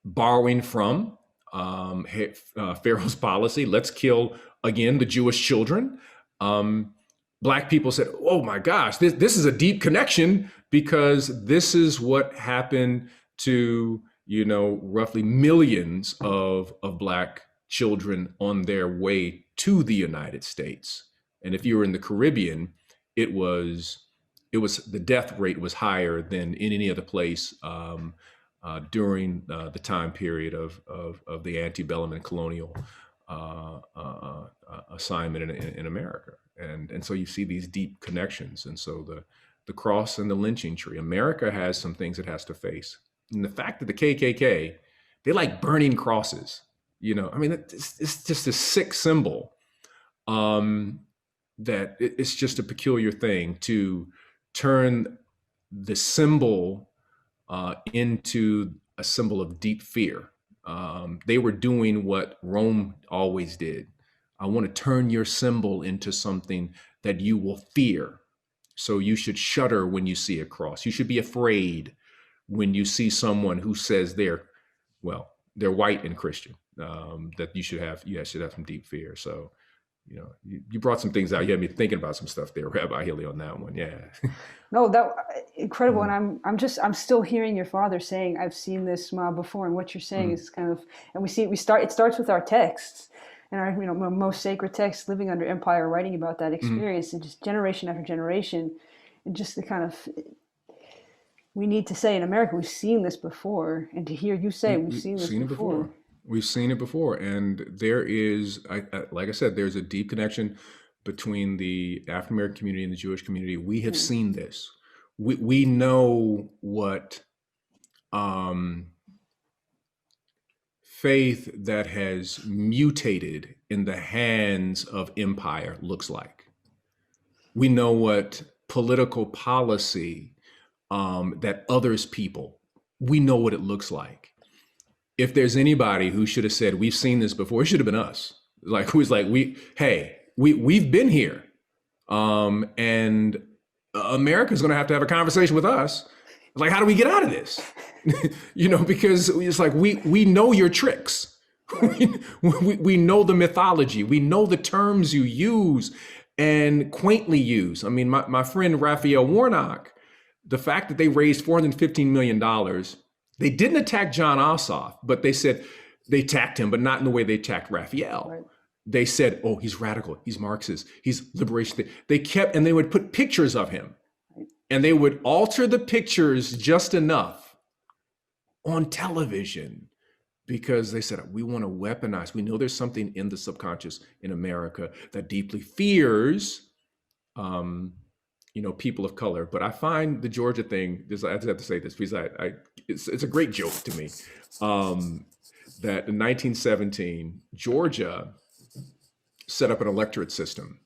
borrowing from Pharaoh's policy, let's kill again the Jewish children. Black people said, oh my gosh, this is a deep connection, because this is what happened to, roughly millions of Black children on their way to the United States. And if you were in the Caribbean, it was the death rate was higher than in any other place during the time period of the antebellum and colonial assignment in America. And so you see these deep connections. And so the cross and the lynching tree, America has some things it has to face. And the fact that the KKK, they like burning crosses, it's just a sick symbol, that it's just a peculiar thing to turn the symbol into a symbol of deep fear. They were doing what Rome always did. I want to turn your symbol into something that you will fear. So you should shudder when you see a cross. You should be afraid when you see someone who says they're white and Christian, that you should have some deep fear. So, you brought some things out. You had me thinking about some stuff there, Rabbi Hilly, on that one. Yeah. No, that incredible. And I'm still hearing your father saying, I've seen this before. And what you're saying is kind of, and it starts with our texts and our, most sacred texts, living under empire, writing about that experience, and just generation after generation. And just the kind of, we need to say in America, we've seen this before. And to hear you say, we've seen this before. We've seen it before. And there is, like I said, there's a deep connection between the African American community and the Jewish community. We have seen this. We know what faith that has mutated in the hands of empire looks like. We know what political policy that others people, we know what it looks like. If there's anybody who should have said, we've seen this before, it should have been us. Like, who's like, we've been here. And America's going to have a conversation with us. Like, how do we get out of this? Because it's like, we know your tricks. we know the mythology. We know the terms you use and quaintly use. I mean, my friend Raphael Warnock, the fact that they raised $415 million, they didn't attack John Ossoff, but they said they attacked him, but not in the way they attacked Raphael. Right. They said, oh, he's radical, he's Marxist, he's liberation. They kept, and they would put pictures of him, and they would alter the pictures just enough on television because they said, we want to weaponize. We know there's something in the subconscious in America that deeply fears, people of color. But I find the Georgia thing, I have to say this because it's a great joke to me, that in 1917, Georgia set up an electorate system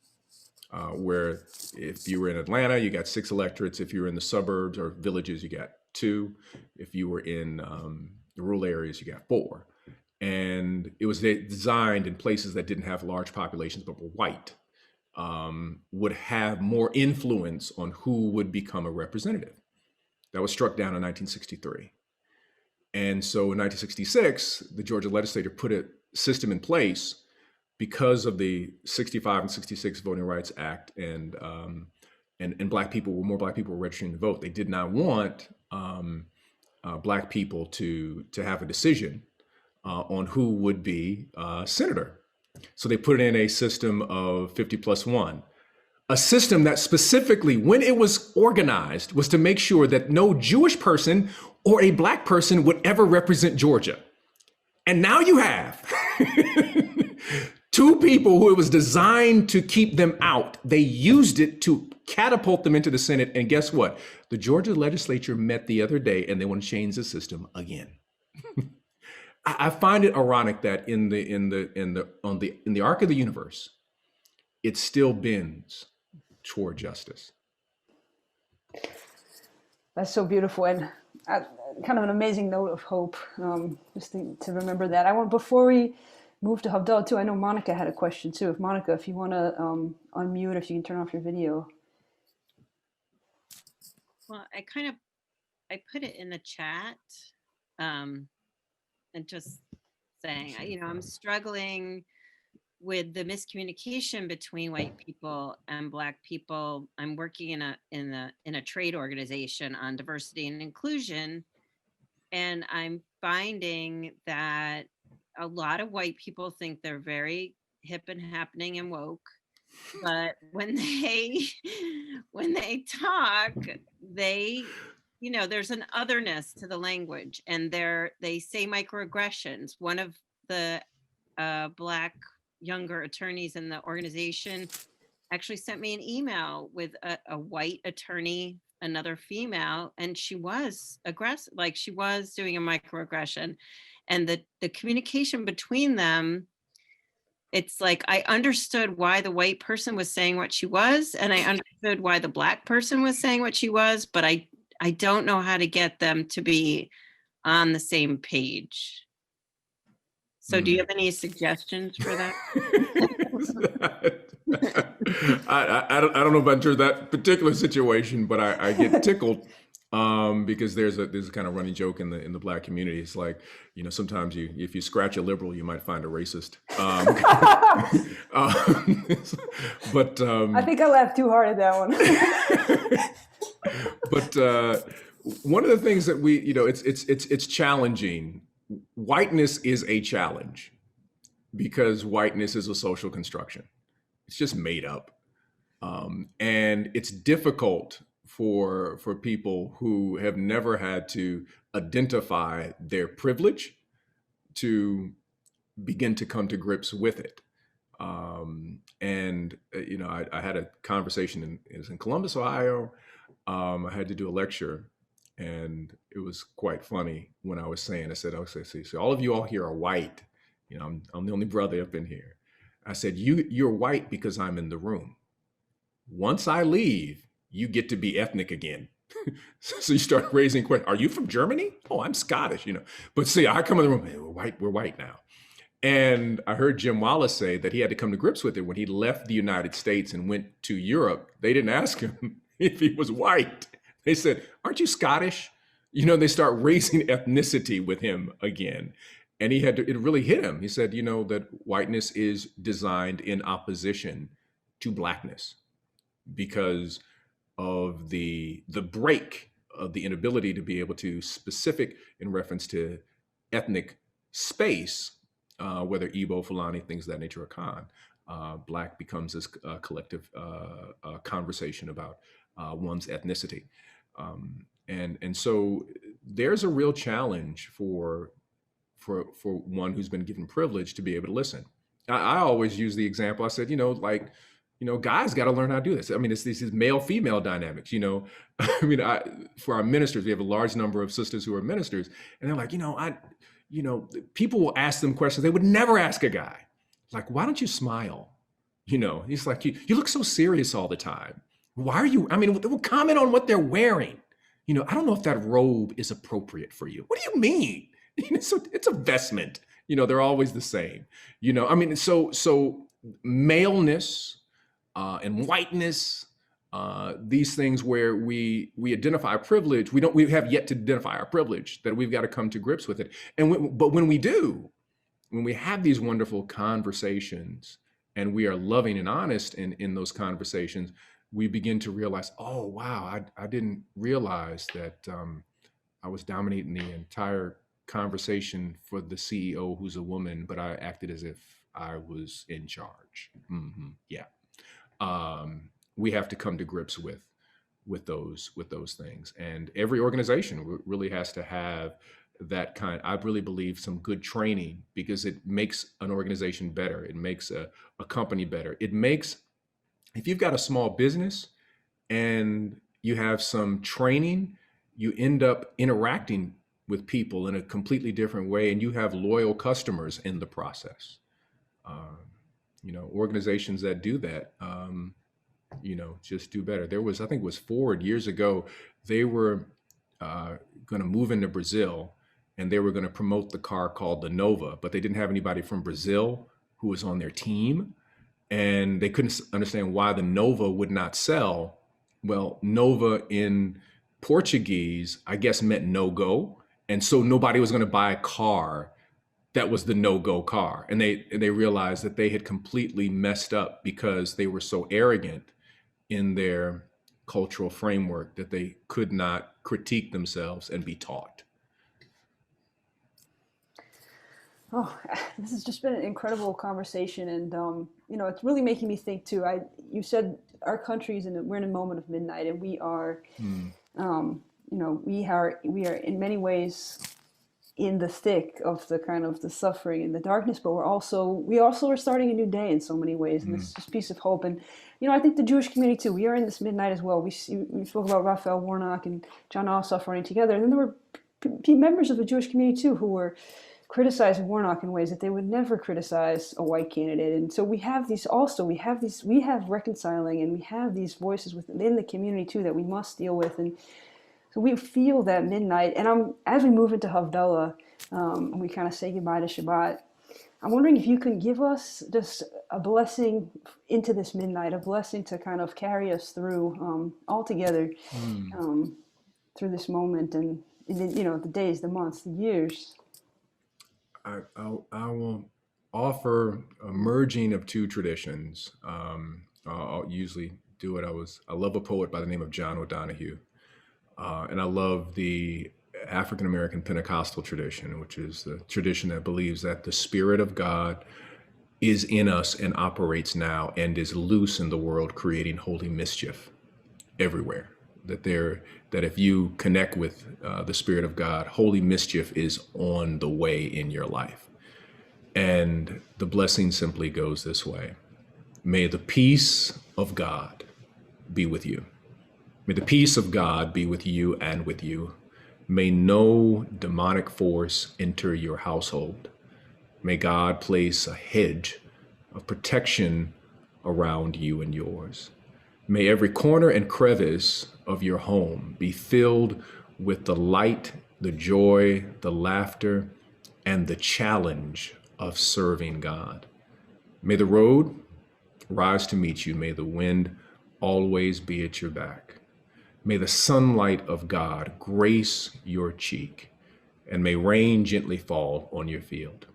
where if you were in Atlanta, you got 6 electorates. If you were in the suburbs or villages, you got 2. If you were in the rural areas, you got 4. And it was designed in places that didn't have large populations but were white, would have more influence on who would become a representative. That was struck down in 1963. And so in 1966, the Georgia legislature put a system in place because of the 65 and 66 Voting Rights Act, and more Black people were registering to vote. They did not want Black people to have a decision on who would be senator. So they put in a system of 50+1, a system that specifically, when it was organized, was to make sure that no Jewish person or a Black person would ever represent Georgia. And now you have 2 people who it was designed to keep them out. They used it to catapult them into the Senate. And guess what? The Georgia legislature met the other day and they want to change the system again. I find it ironic that in the arc of the universe, it still bends toward justice. That's so beautiful, and kind of an amazing note of hope. Just to remember that. Before we move to Havdallah too, I know Monica had a question too. Monica, if you want to unmute, if you can turn off your video. Well, I put it in the chat. And just saying, I'm struggling with the miscommunication between white people and Black people. I'm working in a trade organization on diversity and inclusion, and I'm finding that a lot of white people think they're very hip and happening and woke, but when they talk, there's an otherness to the language, and they say microaggressions. One of the Black younger attorneys in the organization actually sent me an email with a white attorney, another female, and she was aggressive, like she was doing a microaggression. And the communication between them, it's like I understood why the white person was saying what she was, and I understood why the Black person was saying what she was, but I don't know how to get them to be on the same page. So do you have any suggestions for that? I don't know about that particular situation, but I get tickled because there's a kind of running joke in the Black community. It's like, sometimes if you scratch a liberal, you might find a racist. But I think I laughed too hard at that one. But one of the things that it's challenging. Whiteness is a challenge because whiteness is a social construction. It's just made up, and it's difficult for people who have never had to identify their privilege to begin to come to grips with it. And I had a conversation it was in Columbus, Ohio. I had to do a lecture, and it was quite funny when I said, so all of you all here are white. I'm the only brother up in here. I said, you're white because I'm in the room. Once I leave, you get to be ethnic again. So you start raising questions. Are you from Germany? Oh, I'm Scottish, But see, I come in the room, hey, we're white now. And I heard Jim Wallace say that he had to come to grips with it when he left the United States and went to Europe. They didn't ask him if he was white. They said, aren't you Scottish? They start raising ethnicity with him again. And it really hit him. He said, that whiteness is designed in opposition to blackness because of the break of the inability to be able to specific in reference to ethnic space, whether Igbo, Fulani, things of that nature, or Khan. Black becomes this collective conversation about one's ethnicity. And so there's a real challenge for one who's been given privilege to be able to listen. I always use the example. I said, guys got to learn how to do this. I mean, it's these male-female dynamics, for our ministers, we have a large number of sisters who are ministers, and they're like, people will ask them questions they would never ask a guy. Like, why don't you smile? He's like, you look so serious all the time. Why are you, we'll comment on what they're wearing. I don't know if that robe is appropriate for you. What do you mean? It's a vestment. They're always the same. So maleness, and whiteness, these things where we identify privilege, we have yet to identify our privilege, that we've got to come to grips with it. But when we do, when we have these wonderful conversations and we are loving and honest in those conversations, we begin to realize, oh, wow, I didn't realize that I was dominating the entire conversation for the CEO who's a woman, but I acted as if I was in charge. Mm-hmm. Yeah. We have to come to grips with those things, and every organization really has to have that kind. I really believe some good training, because it makes an organization better. It makes a company better. It makes, if you've got a small business and you have some training, you end up interacting with people in a completely different way, and you have loyal customers in the process. Organizations that do that, just do better. I think it was Ford years ago, they were going to move into Brazil, and they were going to promote the car called the Nova, but they didn't have anybody from Brazil who was on their team, and they couldn't understand why the Nova would not sell. Well, Nova in Portuguese, I guess, meant no-go, and so nobody was going to buy a car that was the no-go car. And they realized that they had completely messed up because they were so arrogant in their cultural framework that they could not critique themselves and be taught. Oh, this has just been an incredible conversation. And, it's really making me think too. You said our country's we're in a moment of midnight, and we are, we are in many ways in the thick of the kind of the suffering and the darkness, but we also are starting a new day in so many ways, and this piece of hope. And I think the Jewish community too, we are in this midnight as well. We spoke about Raphael Warnock and John Ossoff running together, and then there were members of the Jewish community too who were criticizing Warnock in ways that they would never criticize a white candidate. And so we have reconciling, and we have these voices within the community too that we must deal with. And so we feel that midnight, and as we move into Havdallah, and we kind of say goodbye to Shabbat, I'm wondering if you can give us just a blessing into this midnight, a blessing to kind of carry us through all together through this moment, and the days, the months, the years. I will offer a merging of two traditions. I'll usually do it. I love a poet by the name of John O'Donohue. And I love the African-American Pentecostal tradition, which is the tradition that believes that the Spirit of God is in us and operates now and is loose in the world, creating holy mischief everywhere. That if you connect with the Spirit of God, holy mischief is on the way in your life. And the blessing simply goes this way. May the peace of God be with you. May the peace of God be with you and with you. May no demonic force enter your household. May God place a hedge of protection around you and yours. May every corner and crevice of your home be filled with the light, the joy, the laughter, and the challenge of serving God. May the road rise to meet you. May the wind always be at your back. May the sunlight of God grace your cheek, and may rain gently fall on your field.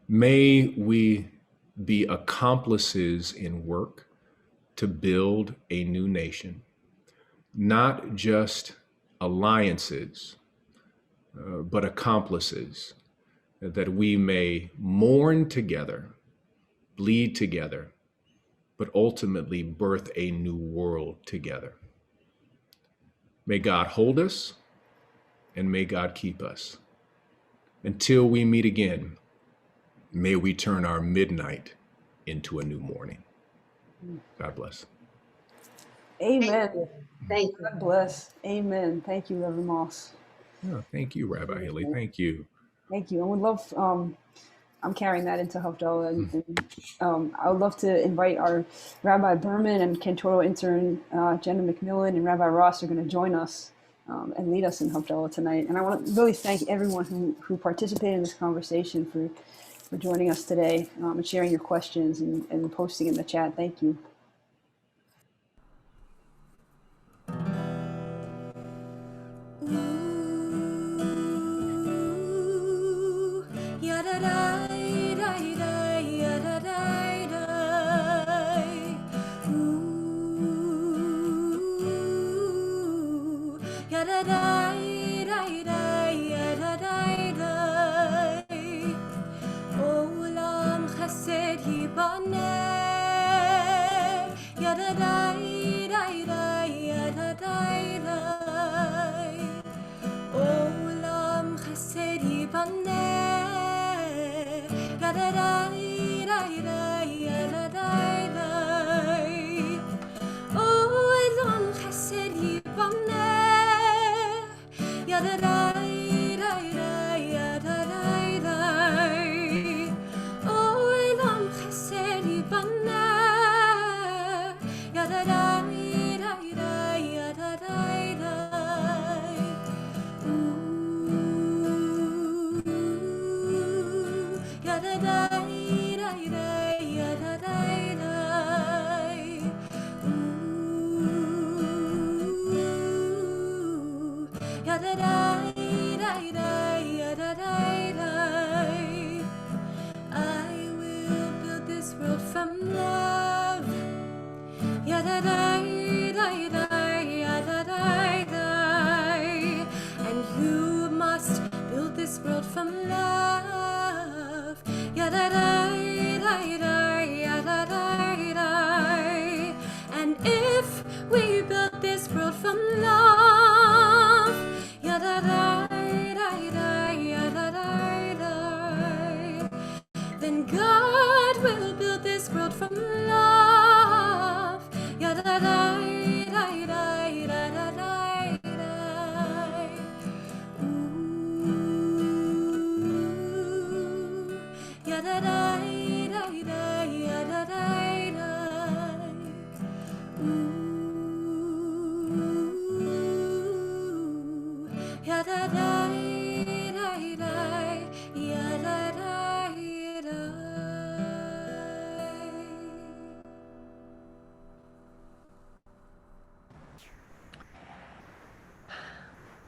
May we be accomplices in work to build a new nation, not just alliances, but accomplices, that we may mourn together, bleed together, but ultimately birth a new world together. May God hold us, and may God keep us. Until we meet again, may we turn our midnight into a new morning. God bless. Amen. Thank you. God bless. Amen. Thank you, Reverend Moss. Oh, thank you, Rabbi Haley. Thank you. Thank you. I would love, I'm carrying that into Havdallah. And I would love to invite our Rabbi Berman and cantorial intern Jenna McMillan and Rabbi Ross are going to join us and lead us in Havdallah tonight. And I want to really thank everyone who participated in this conversation for joining us today and sharing your questions and posting in the chat. Thank you.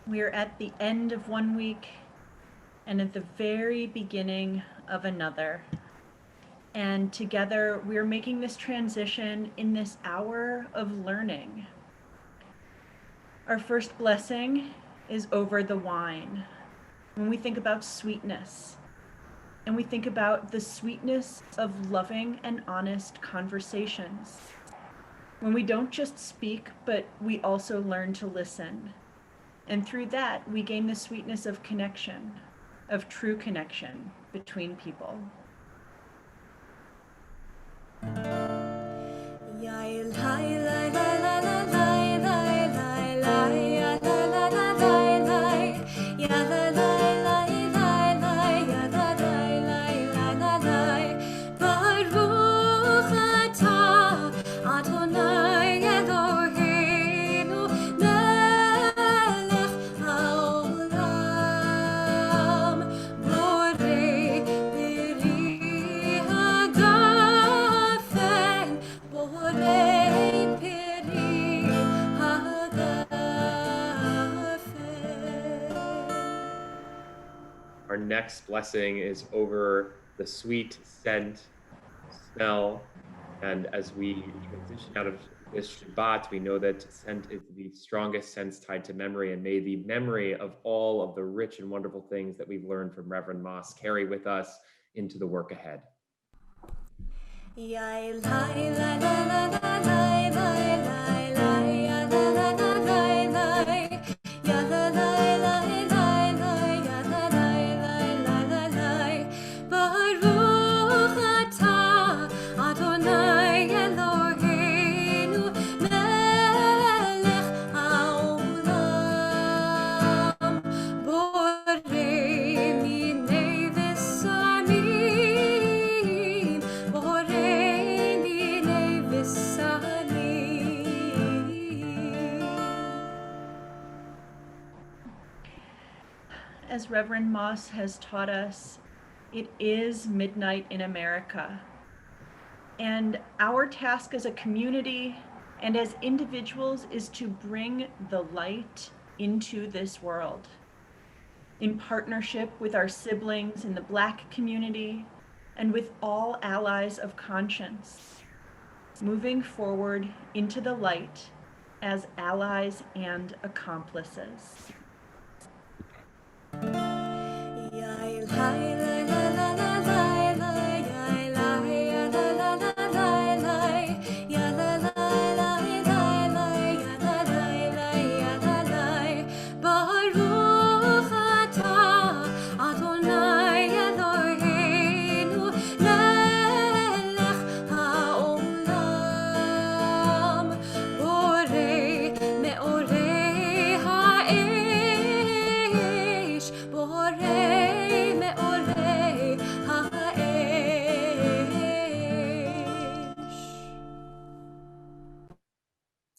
We are at the end of one week and at the very beginning of another. And together we are making this transition in this hour of learning. Our first blessing is over the wine. When we think about sweetness, and we think about the sweetness of loving and honest conversations, when we don't just speak, but we also learn to listen. And through that, we gain the sweetness of connection, of true connection between people. Adonai our next blessing is over the sweet scent, smell, and as we transition out of this Shabbat, we know that scent is the strongest sense tied to memory, and may the memory of all of the rich and wonderful things that we've learned from Reverend Moss carry with us into the work ahead. As Reverend Moss has taught us, it is midnight in America. And our task as a community and as individuals is to bring the light into this world. In partnership with our siblings in the Black community and with all allies of conscience, moving forward into the light as allies and accomplices.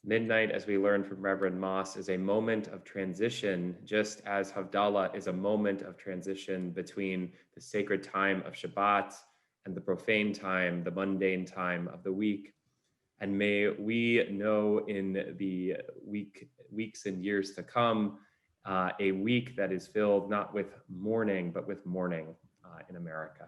Midnight, as we learned from Reverend Moss, is a moment of transition, just as Havdallah is a moment of transition between the sacred time of Shabbat and the profane time, the mundane time of the week. And may we know in the weeks and years to come, a week that is filled not with mourning, but with morning in America.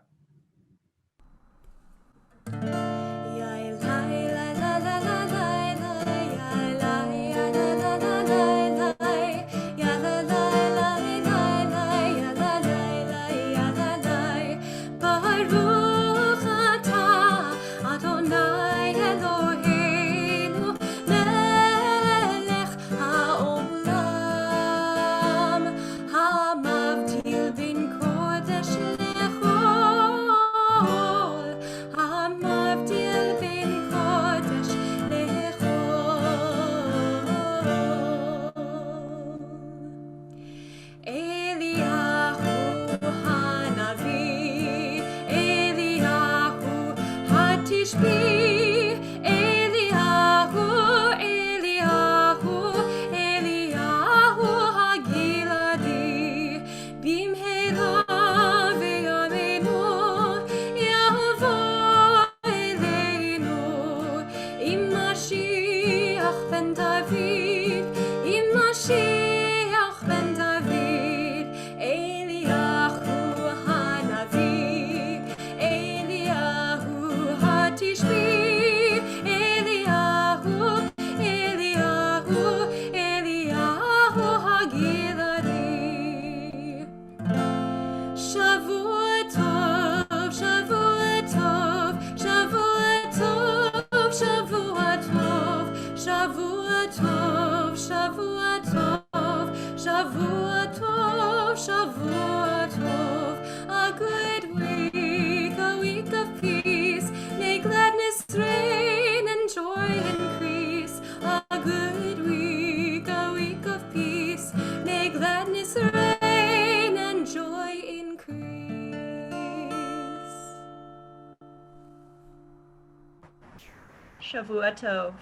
Shavua Tov.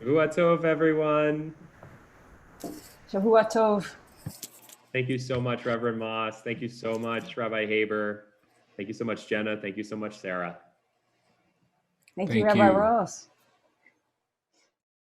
Shavua Tov, everyone. Shavua Tov. Thank you so much, Reverend Moss. Thank you so much, Rabbi Haber. Thank you so much, Jenna. Thank you so much, Sarah. Thank you, Rabbi Ross.